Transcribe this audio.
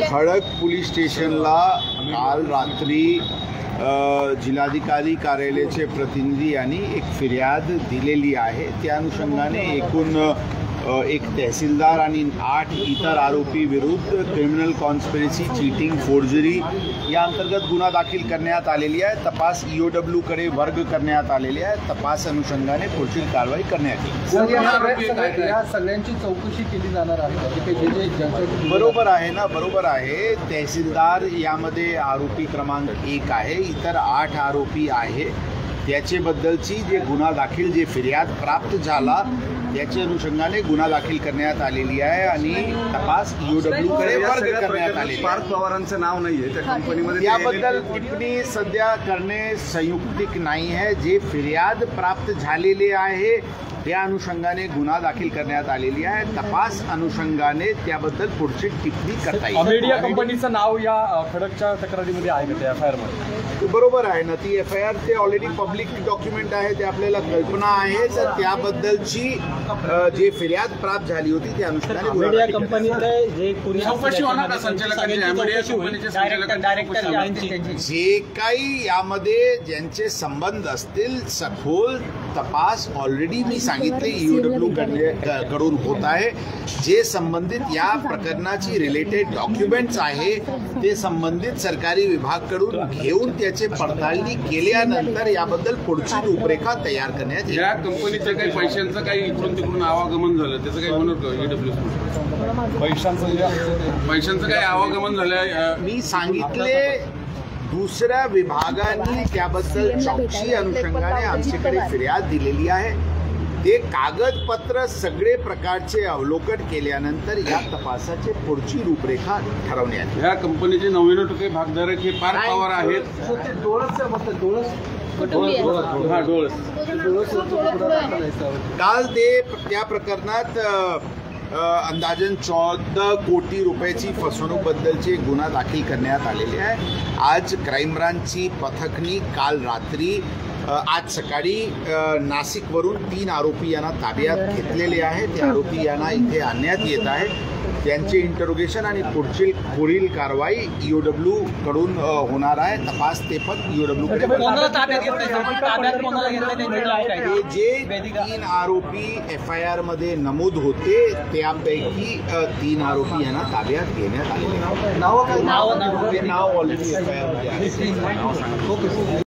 खडक पोलीस स्टेशनला काल रात्री जिल्हाधिकारी कार्यालयाचे प्रतिनिधी यांनी एक फिर्याद दिलेली आहे। त्या अनुषंगाने एकूण एक तहसीलदार आणि 8 इतर आरोपी विरुद्ध क्रिमिनल कॉन्स्पिरसी, चीटिंग, फोर्जरी या अंतर्गत गुन्हा दाखल करण्यात आलेली आहे। तपास ईओडब्ल्यू कडे वर्ग करण्यात आलेली आहे। तपास अनुषंगाने पुढील कारवाई करण्यात येईल। या सगळ्यांची चौकशी केली जाणार आहे। बरोबर आहे ना, बरोबर आहे। तहसीलदार यामध्ये आरोपी क्रमांक 1 आहे, इतर 8 आरोपी आहे। त्याच्याबद्दलची जे गुन्हा दाखल, जे फिर्याद प्राप्त झाला त्याच्या अनुषंगाने गुन्हा दाखल करण्यात आलेली आहे आणि तपास ईओडब्ल्यू कडे वर्ग करण्यात आलेली। पार्थ पवारांचं नाव नाहीये त्या कंपनीमध्ये, याबद्दल टिप्पणी सध्या करणे संयुक्तिक नाही आहे। जे फिर्याद प्राप्त झालेले आहे त्या अनुषंगाने गुन्हा दाखल करण्यात आलेली आहे। तपास अनुषंगाने त्याबद्दल पुढची टिप्पणी करता येईल। मीडिया कंपनीचं नाव या खडकच्या तक्रारीमध्ये आहे का, त्या FIR मध्ये? बरोबर आहे ना, ती FIR ते ऑलरेडी पब्लिक डॉक्युमेंट आहे, ते आपल्याला कल्पना आहे। तर त्याबद्दलची जे फिर्याद प्राप्त झाली होती त्या अनुषंगाने मीडिया कंपनीतले जे जे काही यामध्ये ज्यांचे संबंध असतील सखोल तपास ऑलरेडी मी सांगितले ईओडब्ल्यू कडून होत आहे। जे संबंधित या प्रकरणाची रिलेटेड डॉक्युमेंट्स आहे ते संबंधित सरकारी विभागाकडून घेऊन त्याचे पडताळणी केल्यानंतर याबद्दल पुढची रूपरेखा तयार करण्यात येईल। या कंपनीचं काही पैशांचं काही इकडून तिकडून आवागमन झालं त्याचं काही म्हणत ईडब्ल्यू पैशांचं काही आवागमन झालं मी सांगितले। दुसऱ्या विभागाने त्याबद्दल चौकशी अनुषंगाने आमच्याकडे फिर्याद दिलेली आहे। ते कागदपत्र सगळे प्रकारचे अवलोकन केल्यानंतर या तपासाची पुढची रूपरेखा ठरवण्यात येईल। या कंपनीचे 99% भागधारक हे पार्थ पवार आहेत। काल ते त्या प्रकरणात अंदाजन 14 कोटी रुपयाची फसवणूकबद्दलचे गुन्हा दाखल करण्यात आलेले आहे। आज क्राईम ब्रांचची पथकनी काल रात्री आज सकाळी नाशिकवरून 3 आरोपी यांना ताब्यात घेतलेले आहे। ते आरोपी यांना इथे आणण्यात येत आहे। त्यांचे इंटरोगेशन आणि पुढील कारवाई ईओडब्ल्यू कडून होणार आहे। तपास ते पण ईओडब्ल्यू कडे। जे 3 आरोपी FIR मध्ये नमूद होते त्यापैकी 3 आरोपी यांना ताब्यात घेण्यात आले। नाव ऑलरेडी FIR मध्ये आहे।